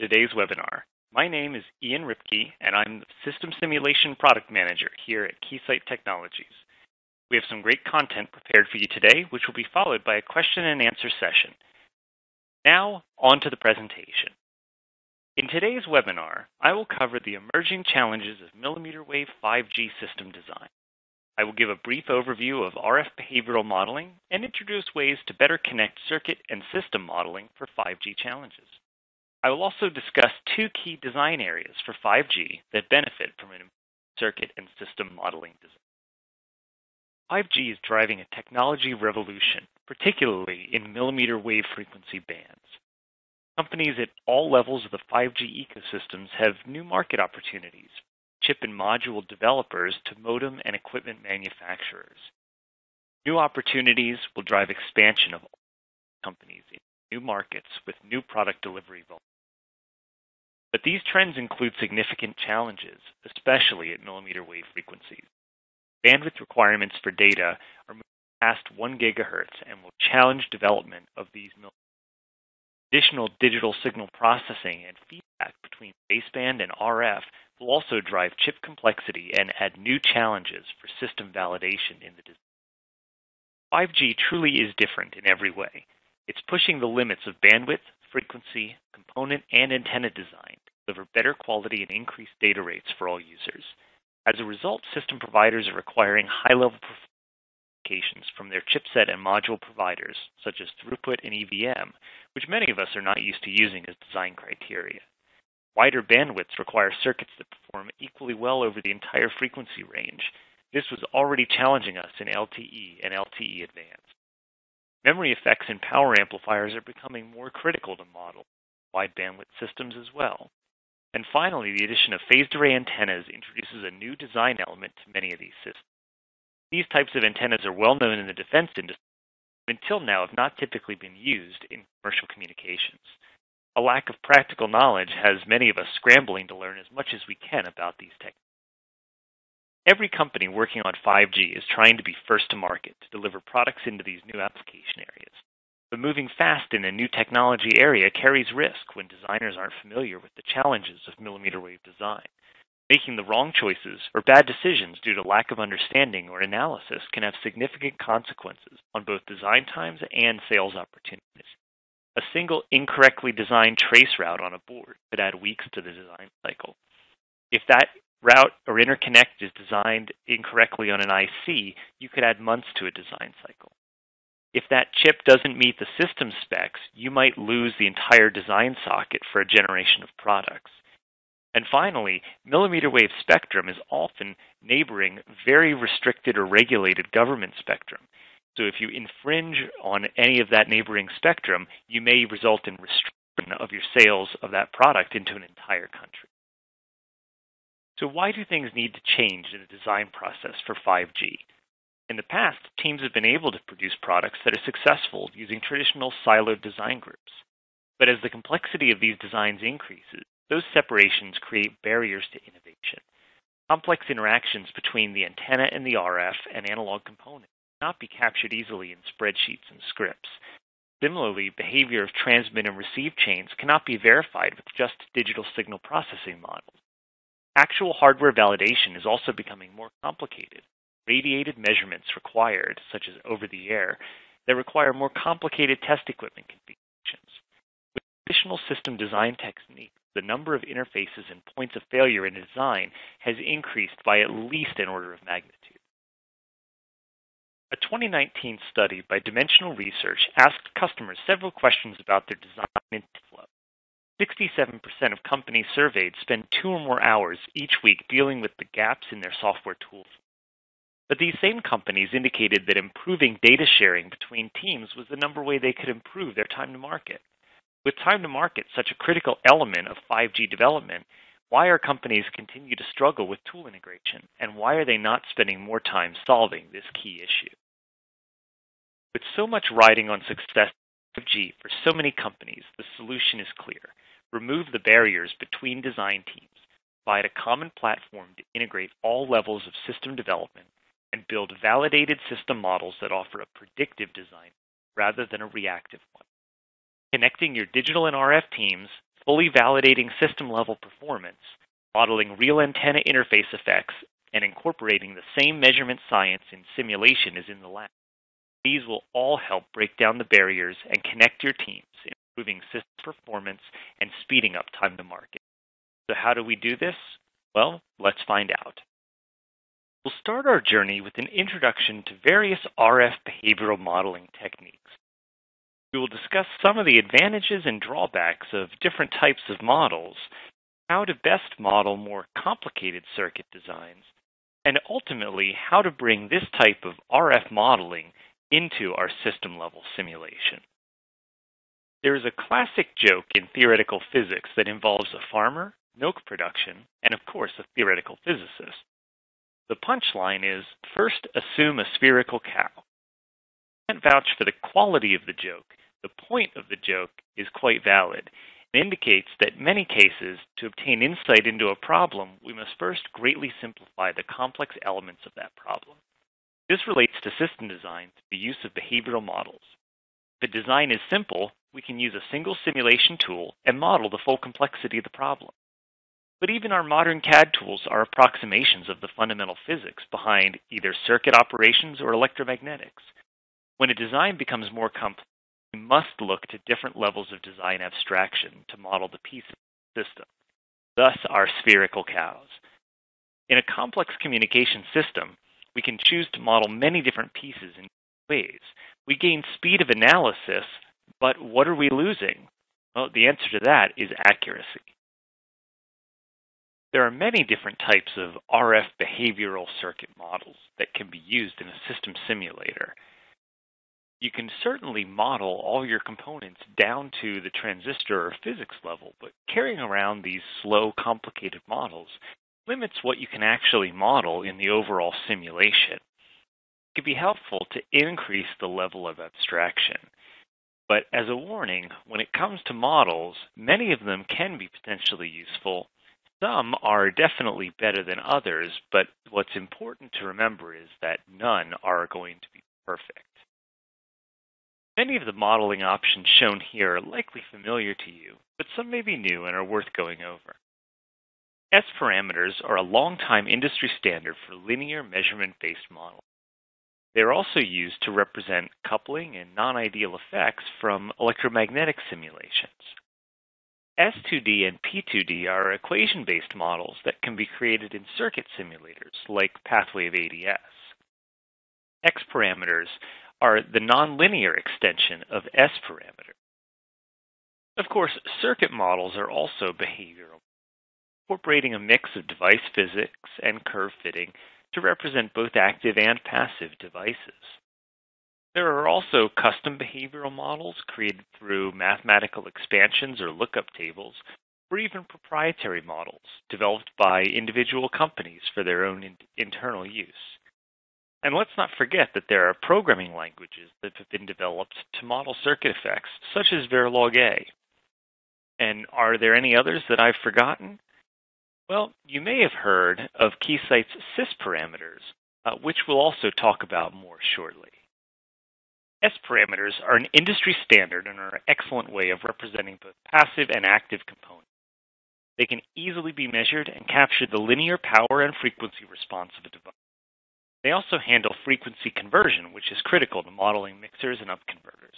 today's webinar. My name is Ian Ripke, and I'm the System Simulation Product Manager here at Keysight Technologies. We have some great content prepared for you today, which will be followed by a question and answer session. Now, on to the presentation. In today's webinar, I will cover the emerging challenges of mmWave 5G system design. I will give a brief overview of RF behavioral modeling and introduce ways to better connect circuit and system modeling for 5G challenges. I will also discuss two key design areas for 5G that benefit from an circuit and system modeling design. 5G is driving a technology revolution, particularly in mmWave frequency bands. Companies at all levels of the 5G ecosystems have new market opportunities, chip and module developers to modem and equipment manufacturers. New opportunities will drive expansion of companies in new markets with new product delivery volume. But these trends include significant challenges, especially at mmWave frequencies. Bandwidth requirements for data are moving past 1 gigahertz and will challenge development of these millimeters. Additional digital signal processing and feedback between baseband and RF will also drive chip complexity and add new challenges for system validation in the design. 5G truly is different in every way. It's pushing the limits of bandwidth, frequency, component, and antenna design to deliver better quality and increased data rates for all users. As a result, system providers are requiring high-level specifications from their chipset and module providers, such as throughput and EVM, which many of us are not used to using as design criteria. Wider bandwidths require circuits that perform equally well over the entire frequency range. This was already challenging us in LTE and LTE Advanced. Memory effects and power amplifiers are becoming more critical to model wide bandwidth systems as well. And finally, the addition of phased array antennas introduces a new design element to many of these systems. These types of antennas are well known in the defense industry, but until now have not typically been used in commercial communications. A lack of practical knowledge has many of us scrambling to learn as much as we can about these techniques. Every company working on 5G is trying to be first to market to deliver products into these new application areas. But moving fast in a new technology area carries risk when designers aren't familiar with the challenges of mmWave design. Making the wrong choices or bad decisions due to lack of understanding or analysis can have significant consequences on both design times and sales opportunities. A single incorrectly designed trace route on a board could add weeks to the design cycle. If that route or interconnect is designed incorrectly on an IC, you could add months to a design cycle. If that chip doesn't meet the system specs, you might lose the entire design socket for a generation of products. And finally, mmWave spectrum is often neighboring very restricted or regulated government spectrum. So if you infringe on any of that neighboring spectrum, you may result in restriction of your sales of that product into an entire country. So why do things need to change in the design process for 5G? In the past, teams have been able to produce products that are successful using traditional siloed design groups. But as the complexity of these designs increases, those separations create barriers to innovation. Complex interactions between the antenna and the RF and analog components cannot be captured easily in spreadsheets and scripts. Similarly, behavior of transmit and receive chains cannot be verified with just digital signal processing models. Actual hardware validation is also becoming more complicated. Radiated measurements required, such as over-the-air, that require more complicated test equipment configurations. With additional system design techniques, the number of interfaces and points of failure in a design has increased by at least an order of magnitude. A 2019 study by Dimensional Research asked customers several questions about their design and flow. 67% of companies surveyed spend 2 or more hours each week dealing with the gaps in their software tools. But these same companies indicated that improving data sharing between teams was the number way they could improve their time to market. With time to market such a critical element of 5G development, why are companies continue to struggle with tool integration, and why are they not spending more time solving this key issue? With so much riding on success of 5G for so many companies, the solution is clear. Remove the barriers between design teams, provide a common platform to integrate all levels of system development, and build validated system models that offer a predictive design rather than a reactive one. Connecting your digital and RF teams, fully validating system-level performance, modeling real antenna interface effects, and incorporating the same measurement science in simulation as in the lab. These will all help break down the barriers and connect your teams, improving system performance and speeding up time to market. So how do we do this? Well, let's find out. We'll start our journey with an introduction to various RF behavioral modeling techniques. We will discuss some of the advantages and drawbacks of different types of models, how to best model more complicated circuit designs, and ultimately how to bring this type of RF modeling into our system-level simulation. There is a classic joke in theoretical physics that involves a farmer, milk production, and of course a theoretical physicist. The punchline is, first assume a spherical cow. I can't vouch for the quality of the joke. The point of the joke is quite valid. It indicates that in many cases, to obtain insight into a problem, we must first greatly simplify the complex elements of that problem. This relates to system design through the use of behavioral models. If a design is simple, we can use a single simulation tool and model the full complexity of the problem. But even our modern CAD tools are approximations of the fundamental physics behind either circuit operations or electromagnetics. When a design becomes more complex, we must look to different levels of design abstraction to model the pieces of the system, thus our spherical cows. In a complex communication system, we can choose to model many different pieces in ways. We gain speed of analysis, but what are we losing? Well, the answer to that is accuracy. There are many different types of RF behavioral circuit models that can be used in a system simulator. You can certainly model all your components down to the transistor or physics level, but carrying around these slow, complicated models limits what you can actually model in the overall simulation. It can be helpful to increase the level of abstraction. But as a warning, when it comes to models, many of them can be potentially useful. Some are definitely better than others, but what's important to remember is that none are going to be perfect. Many of the modeling options shown here are likely familiar to you, but some may be new and are worth going over. S-parameters are a long-time industry standard for linear measurement-based models. They are also used to represent coupling and non-ideal effects from electromagnetic simulations. S2D and P2D are equation-based models that can be created in circuit simulators like PathWave ADS. X-parameters are the nonlinear extension of S-parameters. Of course, circuit models are also behavioral, incorporating a mix of device physics and curve fitting to represent both active and passive devices. There are also custom behavioral models created through mathematical expansions or lookup tables, or even proprietary models developed by individual companies for their own internal use. And let's not forget that there are programming languages that have been developed to model circuit effects, such as Verilog A. And are there any others that I've forgotten? Well, you may have heard of Keysight's SYS-PARAMETERS, which we'll also talk about more shortly. S-parameters are an industry standard and are an excellent way of representing both passive and active components. They can easily be measured and capture the linear power and frequency response of a device. They also handle frequency conversion, which is critical to modeling mixers and up-converters.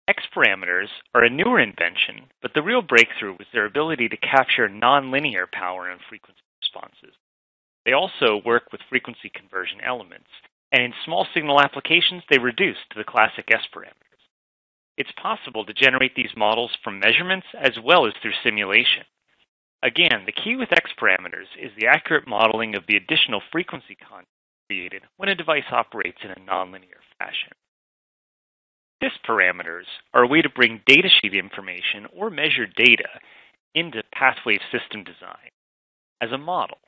X-parameters are a newer invention, but the real breakthrough was their ability to capture nonlinear power and frequency responses. They also work with frequency conversion elements, and in small signal applications, they reduce to the classic S-parameters. It's possible to generate these models from measurements as well as through simulation. Again, the key with X-parameters is the accurate modeling of the additional frequency content created when a device operates in a nonlinear fashion. SYS-parameters are a way to bring datasheet information or measured data into PathWave system design as a model.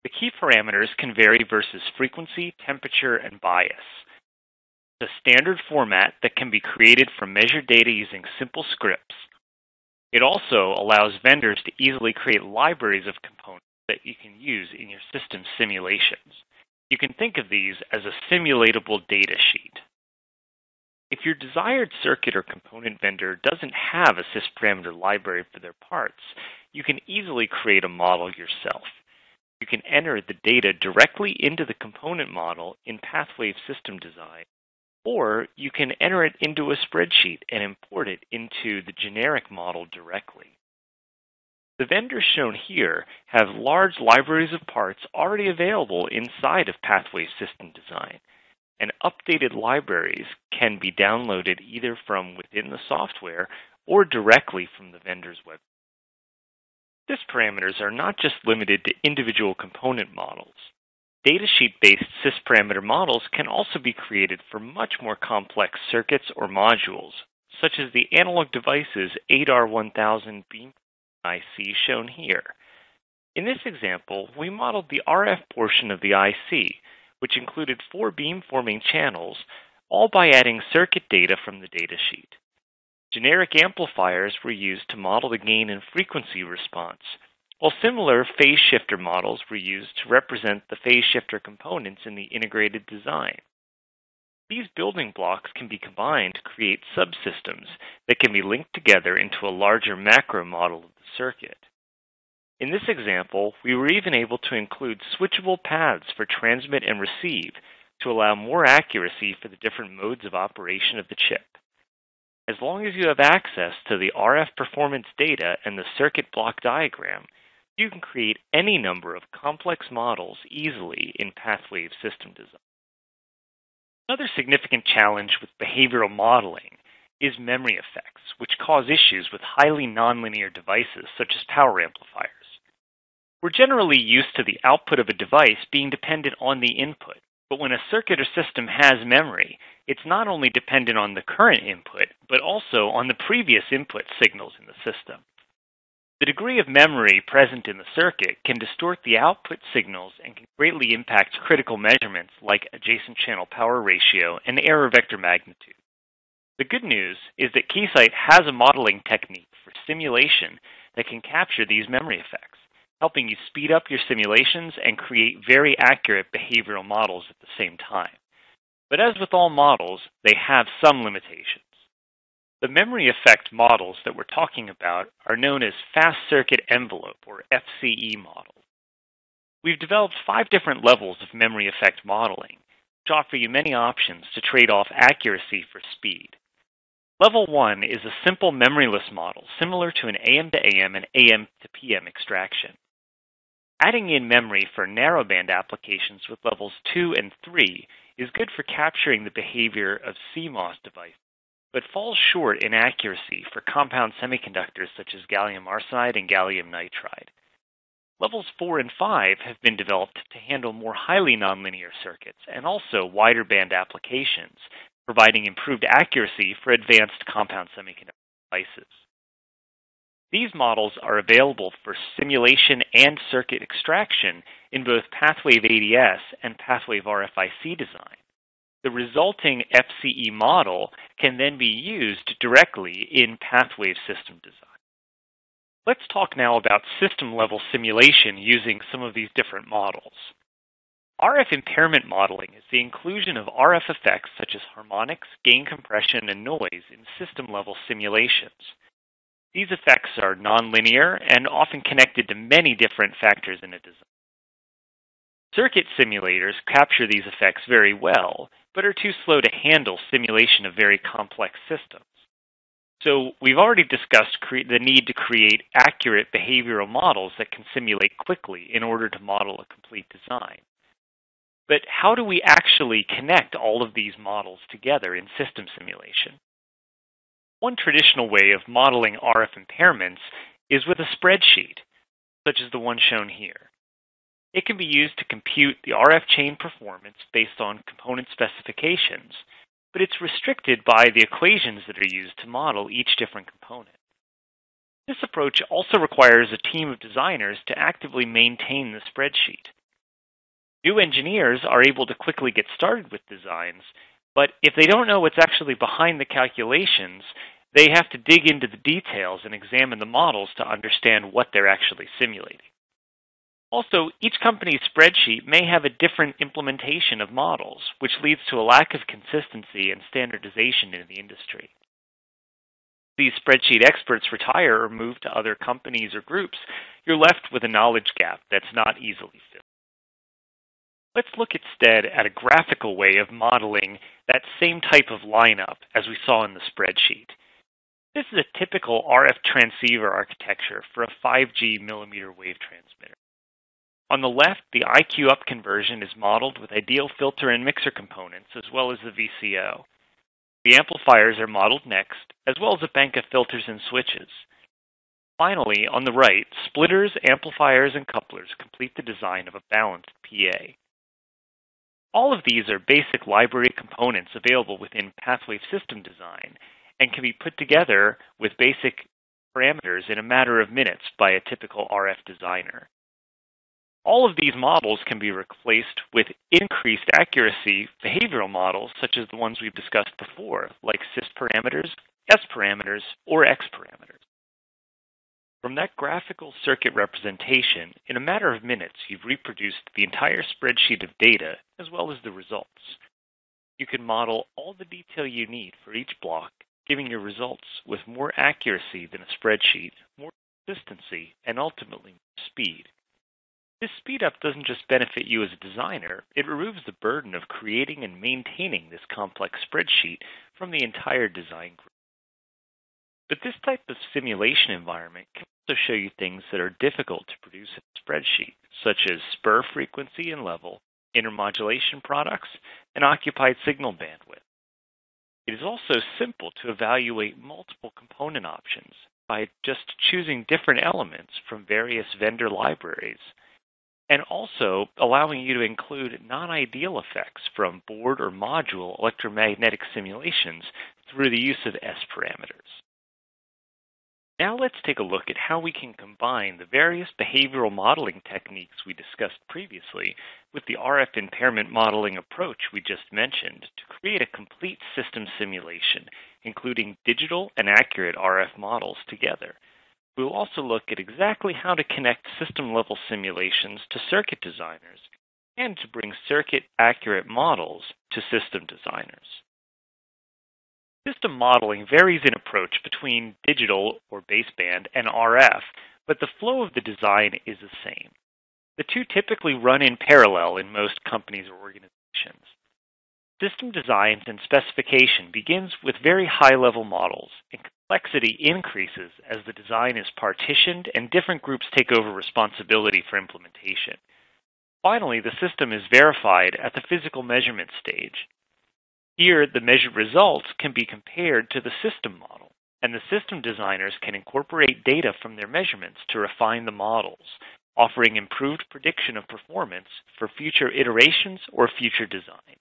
The key parameters can vary versus frequency, temperature, and bias. It's a standard format that can be created from measured data using simple scripts. It also allows vendors to easily create libraries of components that you can use in your system simulations. You can think of these as a simulatable data sheet. If your desired circuit or component vendor doesn't have a SYS-parameter library for their parts, you can easily create a model yourself. You can enter the data directly into the component model in PathWave System Design, or you can enter it into a spreadsheet and import it into the generic model directly. The vendors shown here have large libraries of parts already available inside of PathWave System Design, and updated libraries can be downloaded either from within the software or directly from the vendor's web. SYS parameters are not just limited to individual component models. Datasheet-based SYS parameter models can also be created for much more complex circuits or modules, such as the Analog Devices ADAR1000 beam IC shown here. In this example, we modeled the RF portion of the IC, which included 4 beamforming channels, all by adding circuit data from the datasheet. Generic amplifiers were used to model the gain and frequency response, while similar phase shifter models were used to represent the phase shifter components in the integrated design. These building blocks can be combined to create subsystems that can be linked together into a larger macro model of the circuit. In this example, we were even able to include switchable paths for transmit and receive to allow more accuracy for the different modes of operation of the chip. As long as you have access to the RF performance data and the circuit block diagram, you can create any number of complex models easily in PathWave System Design. Another significant challenge with behavioral modeling is memory effects, which cause issues with highly nonlinear devices such as power amplifiers. We're generally used to the output of a device being dependent on the input, but when a circuit or system has memory, it's not only dependent on the current input, but also on the previous input signals in the system. The degree of memory present in the circuit can distort the output signals and can greatly impact critical measurements like adjacent channel power ratio and error vector magnitude. The good news is that Keysight has a modeling technique for simulation that can capture these memory effects, helping you speed up your simulations and create very accurate behavioral models at the same time. But as with all models, they have some limitations. The memory effect models that we're talking about are known as fast circuit envelope, or FCE models. We've developed 5 different levels of memory effect modeling, which offer you many options to trade off accuracy for speed. Level 1 is a simple memoryless model, similar to an AM to AM and AM to PM extraction. Adding in memory for narrowband applications with levels 2 and 3 is good for capturing the behavior of CMOS devices, but falls short in accuracy for compound semiconductors such as gallium arsenide and gallium nitride. Levels 4 and 5 have been developed to handle more highly nonlinear circuits and also wider band applications, providing improved accuracy for advanced compound semiconductor devices. These models are available for simulation and circuit extraction in both PathWave ADS and PathWave RFIC design. The resulting FCE model can then be used directly in PathWave System Design. Let's talk now about system-level simulation using some of these different models. RF impairment modeling is the inclusion of RF effects such as harmonics, gain compression, and noise in system-level simulations. These effects are nonlinear and often connected to many different factors in a design. Circuit simulators capture these effects very well, but are too slow to handle simulation of very complex systems. So we've already discussed the need to create accurate behavioral models that can simulate quickly in order to model a complete design. But how do we actually connect all of these models together in system simulation? One traditional way of modeling RF impairments is with a spreadsheet, such as the one shown here. It can be used to compute the RF chain performance based on component specifications, but it's restricted by the equations that are used to model each different component. This approach also requires a team of designers to actively maintain the spreadsheet. New engineers are able to quickly get started with designs, but if they don't know what's actually behind the calculations, they have to dig into the details and examine the models to understand what they're actually simulating. Also, each company's spreadsheet may have a different implementation of models, which leads to a lack of consistency and standardization in the industry. These spreadsheet experts retire or move to other companies or groups, you're left with a knowledge gap that's not easily filled. Let's look instead at a graphical way of modeling that same type of lineup as we saw in the spreadsheet. This is a typical RF transceiver architecture for a 5G mmWave transmitter. On the left, the IQ up conversion is modeled with ideal filter and mixer components as well as the VCO. The amplifiers are modeled next, as well as a bank of filters and switches. Finally, on the right, splitters, amplifiers, and couplers complete the design of a balanced PA. All of these are basic library components available within PathWave system design and can be put together with basic parameters in a matter of minutes by a typical RF designer. All of these models can be replaced with increased accuracy behavioral models such as the ones we've discussed before, like SYS-PARAMETERS, S-PARAMETERS, or X-PARAMETERS. From that graphical circuit representation, in a matter of minutes, you've reproduced the entire spreadsheet of data as well as the results. You can model all the detail you need for each block, giving your results with more accuracy than a spreadsheet, more consistency, and ultimately more speed. This speed up doesn't just benefit you as a designer, it removes the burden of creating and maintaining this complex spreadsheet from the entire design group. But this type of simulation environment can also show you things that are difficult to produce in a spreadsheet, such as spur frequency and level, intermodulation products, and occupied signal bandwidth. It is also simple to evaluate multiple component options by just choosing different elements from various vendor libraries, and also allowing you to include non-ideal effects from board or module electromagnetic simulations through the use of S-parameters. Now let's take a look at how we can combine the various behavioral modeling techniques we discussed previously with the RF impairment modeling approach we just mentioned to create a complete system simulation, including digital and accurate RF models together. We will also look at exactly how to connect system-level simulations to circuit designers and to bring circuit-accurate models to system designers. System modeling varies in approach between digital or baseband and RF, but the flow of the design is the same. The two typically run in parallel in most companies or organizations. System design and specification begins with very high-level models, and complexity increases as the design is partitioned and different groups take over responsibility for implementation. Finally, the system is verified at the physical measurement stage. Here, the measured results can be compared to the system model, and the system designers can incorporate data from their measurements to refine the models, offering improved prediction of performance for future iterations or future design.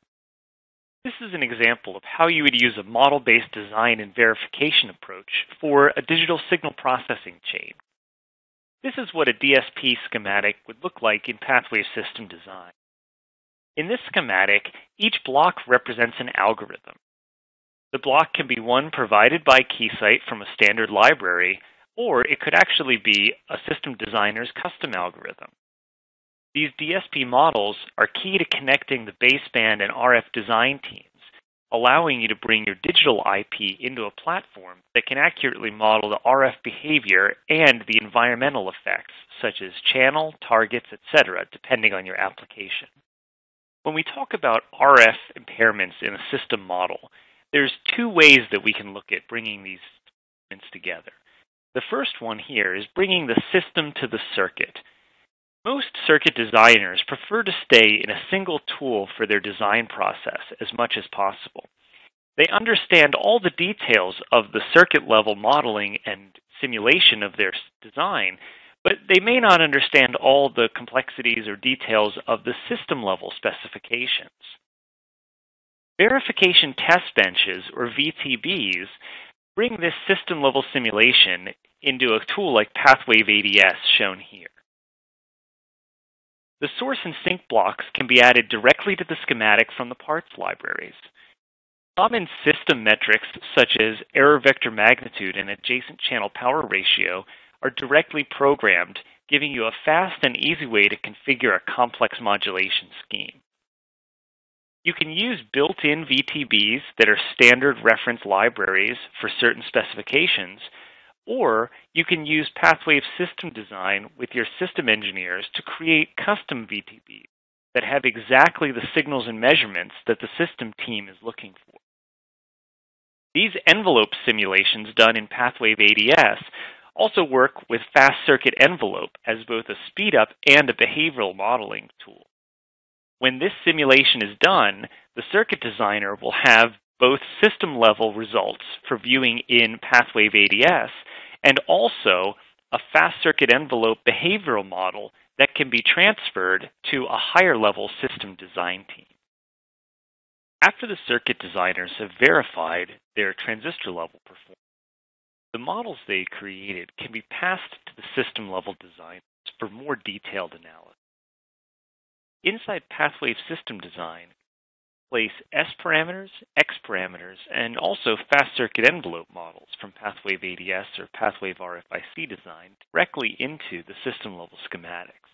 This is an example of how you would use a model-based design and verification approach for a digital signal processing chain. This is what a DSP schematic would look like in PathWave system design. In this schematic, each block represents an algorithm. The block can be one provided by Keysight from a standard library, or it could actually be a system designer's custom algorithm. These DSP models are key to connecting the baseband and RF design teams, allowing you to bring your digital IP into a platform that can accurately model the RF behavior and the environmental effects, such as channel, targets, etc., depending on your application. When we talk about RF impairments in a system model, there's two ways that we can look at bringing these elements together. The first one here is bringing the system to the circuit. Most circuit designers prefer to stay in a single tool for their design process as much as possible. They understand all the details of the circuit level modeling and simulation of their design, but they may not understand all the complexities or details of the system level specifications. Verification test benches, or VTBs, bring this system level simulation into a tool like PathWave ADS shown here. The source and sync blocks can be added directly to the schematic from the parts libraries. Common system metrics such as error vector magnitude and adjacent channel power ratio are directly programmed giving you a fast and easy way to configure a complex modulation scheme. You can use built-in VTBs that are standard reference libraries for certain specifications, or you can use PathWave system design with your system engineers to create custom VTBs that have exactly the signals and measurements that the system team is looking for. These envelope simulations done in PathWave ADS also work with Fast Circuit Envelope as both a speed-up and a behavioral modeling tool. When this simulation is done, the circuit designer will have both system-level results for viewing in PathWave ADS and also a Fast Circuit Envelope behavioral model that can be transferred to a higher-level system design team. After the circuit designers have verified their transistor-level performance, the models they created can be passed to the system-level designers for more detailed analysis. Inside PathWave system design, place S parameters, X parameters, and also Fast Circuit Envelope models from PathWave ADS or PathWave RFIC design directly into the system-level schematics.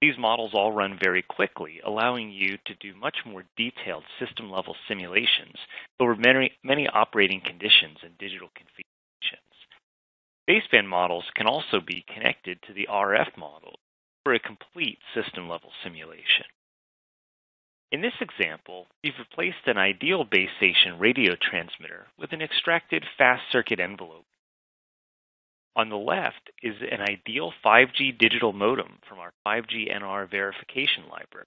These models all run very quickly, allowing you to do much more detailed system-level simulations over many operating conditions and digital configurations. Baseband models can also be connected to the RF model for a complete system-level simulation. In this example, we've replaced an ideal base station radio transmitter with an extracted Fast Circuit Envelope. On the left is an ideal 5G digital modem from our 5G NR verification library.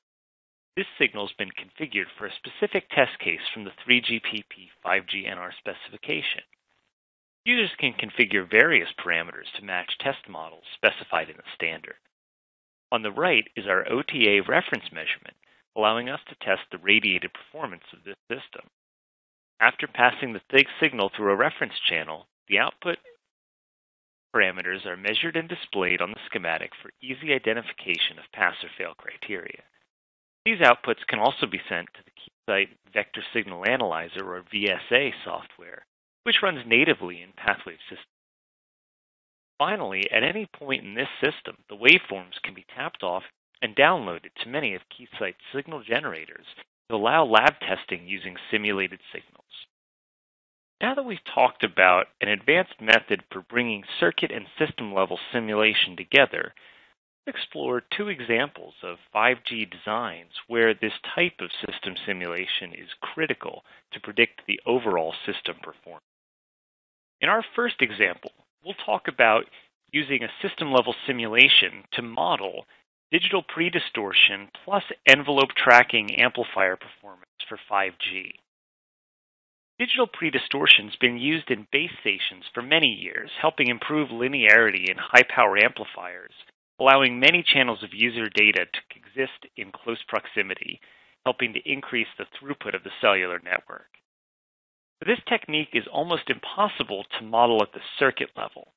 This signal's been configured for a specific test case from the 3GPP 5G NR specification. Users can configure various parameters to match test models specified in the standard. On the right is our OTA reference measurement, allowing us to test the radiated performance of this system. After passing the signal through a reference channel, the output parameters are measured and displayed on the schematic for easy identification of pass or fail criteria. These outputs can also be sent to the Keysight Vector Signal Analyzer or VSA software, which runs natively in PathWave systems. Finally, at any point in this system, the waveforms can be tapped off and downloaded to many of Keysight's signal generators to allow lab testing using simulated signals. Now that we've talked about an advanced method for bringing circuit and system-level simulation together, let's explore two examples of 5G designs where this type of system simulation is critical to predict the overall system performance. In our first example, we'll talk about using a system-level simulation to model digital pre-distortion plus envelope tracking amplifier performance for 5G. Digital pre-distortion has been used in base stations for many years, helping improve linearity in high-power amplifiers, allowing many channels of user data to exist in close proximity, helping to increase the throughput of the cellular network. But this technique is almost impossible to model at the circuit level.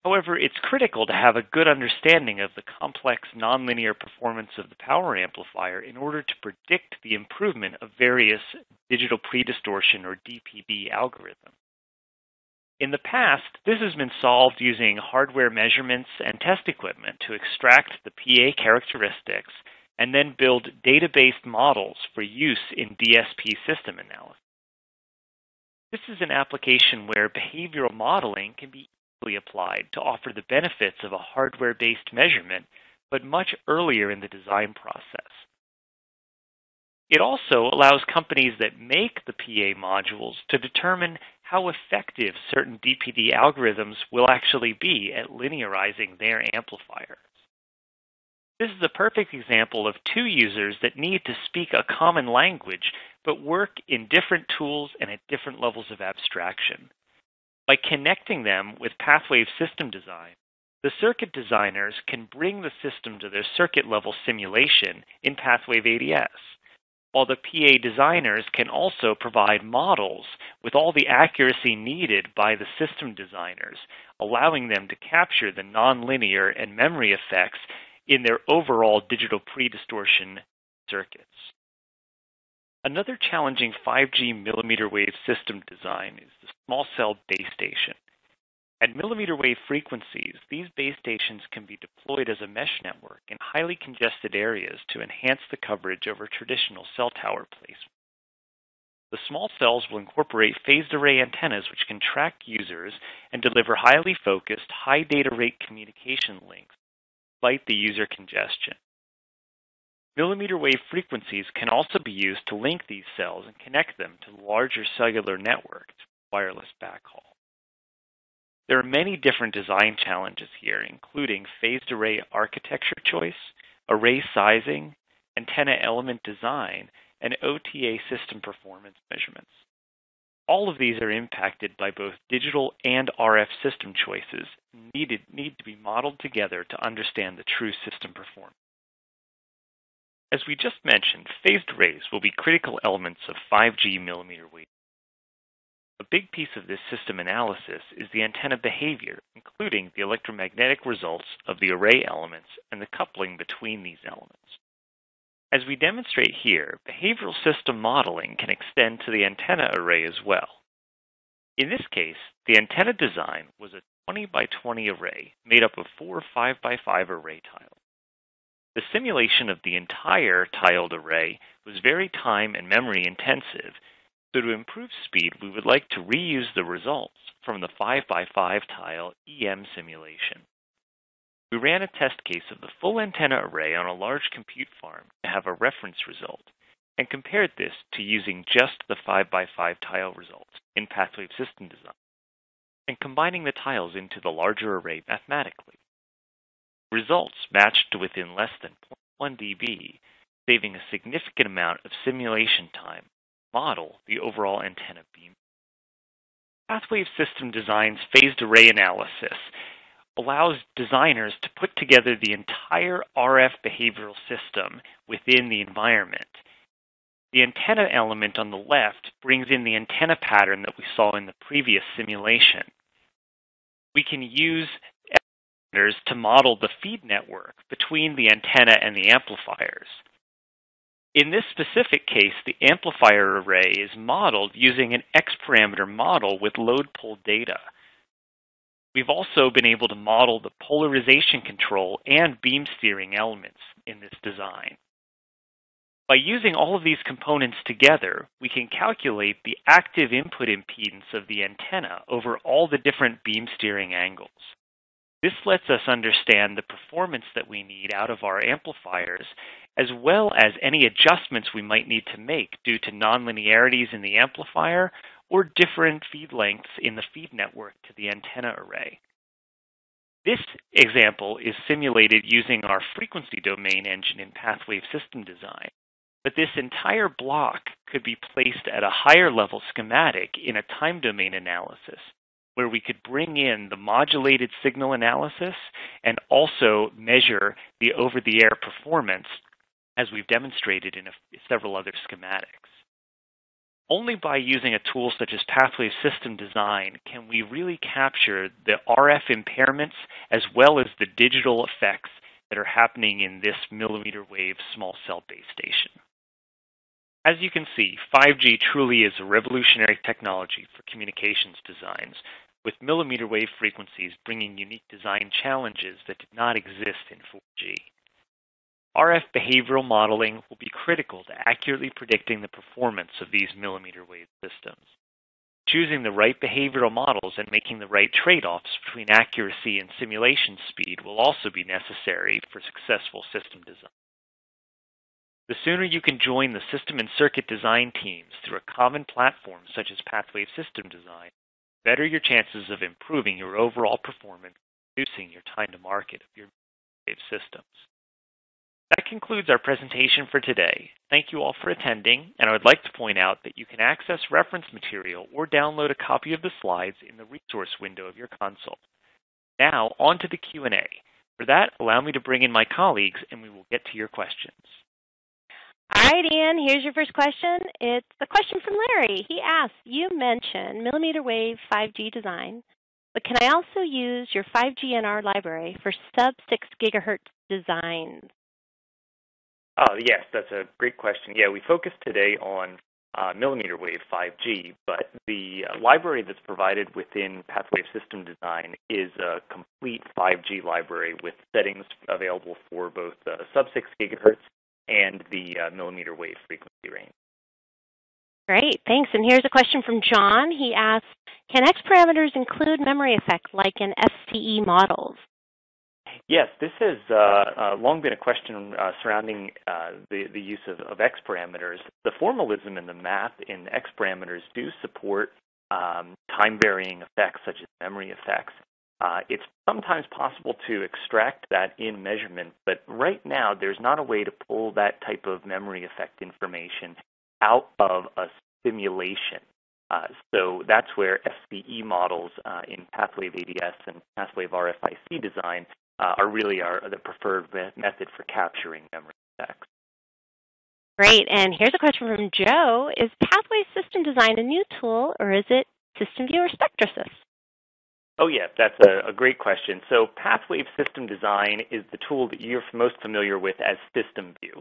However, it's critical to have a good understanding of the complex nonlinear performance of the power amplifier in order to predict the improvement of various digital pre-distortion or DPD algorithms. In the past, this has been solved using hardware measurements and test equipment to extract the PA characteristics and then build data-based models for use in DSP system analysis. This is an application where behavioral modeling can be applied to offer the benefits of a hardware-based measurement, but much earlier in the design process. It also allows companies that make the PA modules to determine how effective certain DPD algorithms will actually be at linearizing their amplifiers. This is a perfect example of two users that need to speak a common language, but work in different tools and at different levels of abstraction. By connecting them with PathWave system design, the circuit designers can bring the system to their circuit-level simulation in PathWave ADS, while the PA designers can also provide models with all the accuracy needed by the system designers, allowing them to capture the nonlinear and memory effects in their overall digital pre-distortion circuits. Another challenging 5G mmWave system design is the Small Cell Basestation. At millimeter wave frequencies, these base stations can be deployed as a mesh network in highly congested areas to enhance the coverage over traditional cell tower placement. The small cells will incorporate phased array antennas which can track users and deliver highly focused, high data rate communication links despite the user congestion. Millimeter wave frequencies can also be used to link these cells and connect them to the larger cellular network through wireless backhaul. There are many different design challenges here, including phased array architecture choice, array sizing, antenna element design, and OTA system performance measurements. All of these are impacted by both digital and RF system choices and need to be modeled together to understand the true system performance. As we just mentioned, phased arrays will be critical elements of 5G millimeter wave. A big piece of this system analysis is the antenna behavior, including the electromagnetic results of the array elements and the coupling between these elements. As we demonstrate here, behavioral system modeling can extend to the antenna array as well. In this case, the antenna design was a 20 by 20 array made up of 4 5 by 5 array tiles. The simulation of the entire tiled array was very time and memory intensive, so to improve speed, we would like to reuse the results from the 5 by 5 tile EM simulation. We ran a test case of the full antenna array on a large compute farm to have a reference result, and compared this to using just the 5 by 5 tile results in PathWave system design, and combining the tiles into the larger array mathematically. Results matched to within less than 0.1 dB, saving a significant amount of simulation time to model the overall antenna beam. PathWave system design's phased array analysis allows designers to put together the entire RF behavioral system within the environment. The antenna element on the left brings in the antenna pattern that we saw in the previous simulation. We can use to model the feed network between the antenna and the amplifiers. In this specific case, the amplifier array is modeled using an X-parameter model with load pull data. We've also been able to model the polarization control and beam steering elements in this design. By using all of these components together, we can calculate the active input impedance of the antenna over all the different beam steering angles. This lets us understand the performance that we need out of our amplifiers, as well as any adjustments we might need to make due to nonlinearities in the amplifier or different feed lengths in the feed network to the antenna array. This example is simulated using our frequency domain engine in PathWave system design, but this entire block could be placed at a higher level schematic in a time domain analysis, where we could bring in the modulated signal analysis and also measure the over-the-air performance as we've demonstrated in several other schematics. Only by using a tool such as PathWave system design can we really capture the RF impairments as well as the digital effects that are happening in this millimeter wave small cell base station. As you can see, 5G truly is a revolutionary technology for communications designs, with millimeter wave frequencies bringing unique design challenges that did not exist in 4G. RF behavioral modeling will be critical to accurately predicting the performance of these millimeter wave systems. Choosing the right behavioral models and making the right trade-offs between accuracy and simulation speed will also be necessary for successful system design. The sooner you can join the system and circuit design teams through a common platform such as PathWave system design, the better your chances of improving your overall performance and reducing your time to market of your wave systems. That concludes our presentation for today. Thank you all for attending, and I would like to point out that you can access reference material or download a copy of the slides in the resource window of your console. Now, on to the Q&A. For that, allow me to bring in my colleagues, and we will get to your questions. All right, Ian, here's your first question. It's a question from Larry. He asks, you mentioned millimeter wave 5G design, but can I also use your 5GNR library for sub-6 gigahertz designs? Yes, that's a great question. Yeah, we focused today on mmWave 5G, but the library that's provided within PathWave System Design is a complete 5G library with settings available for both sub-6 gigahertz and the mmWave frequency range. Great, thanks. And here's a question from John. He asks, can X parameters include memory effects like in FCE models? Yes, this has long been a question surrounding the use of X parameters. The formalism and the math in X parameters do support time-varying effects such as memory effects. It's sometimes possible to extract that in measurement, but right now there's not a way to pull that type of memory effect information out of a simulation. So that's where FCE models in PathWave ADS and PathWave RFIC design are the preferred method for capturing memory effects. Great, and here's a question from Joe. Is PathWave System Design a new tool, or is it System View or SpectraSys? Oh yeah, that's a great question. So PathWave System Design is the tool that you're most familiar with as System View.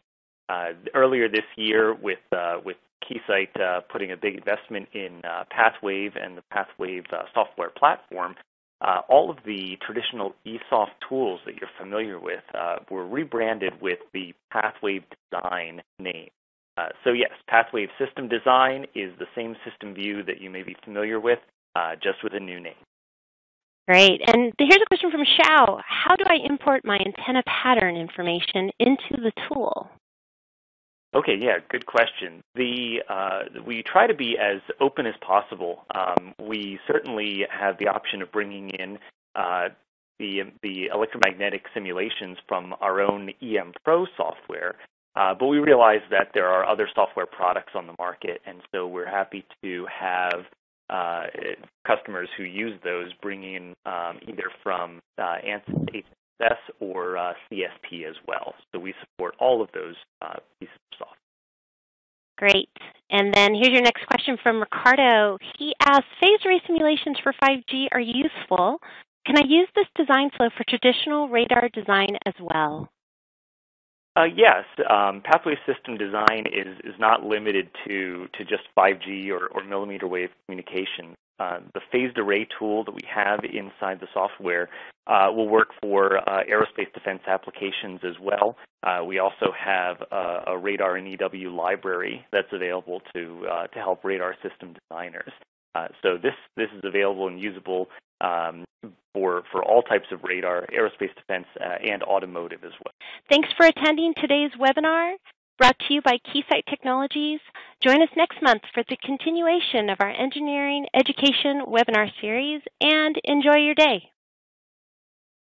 Earlier this year with Keysight putting a big investment in PathWave and the PathWave software platform, all of the traditional eSoft tools that you're familiar with were rebranded with the PathWave Design name. So yes, PathWave System Design is the same System View that you may be familiar with, just with a new name. Great. And here's a question from Xiao. How do I import my antenna pattern information into the tool? Okay, yeah, good question. We try to be as open as possible. We certainly have the option of bringing in the electromagnetic simulations from our own EM Pro software, but we realize that there are other software products on the market, and so we're happy to have customers who use those bring in either from ANSYS HSS or CSP as well. So we support all of those pieces of software. Great. And then here's your next question from Ricardo. He asks, phase array simulations for 5G are useful. Can I use this design flow for traditional radar design as well? Yes, PathWave System Design is not limited to just 5G or mmWave communication. The phased array tool that we have inside the software will work for aerospace defense applications as well. We also have a radar and EW library that's available to help radar system designers. So this is available and usable for all types of radar, aerospace defense, and automotive as well. Thanks for attending today's webinar, brought to you by Keysight Technologies. Join us next month for the continuation of our engineering education webinar series, and enjoy your day.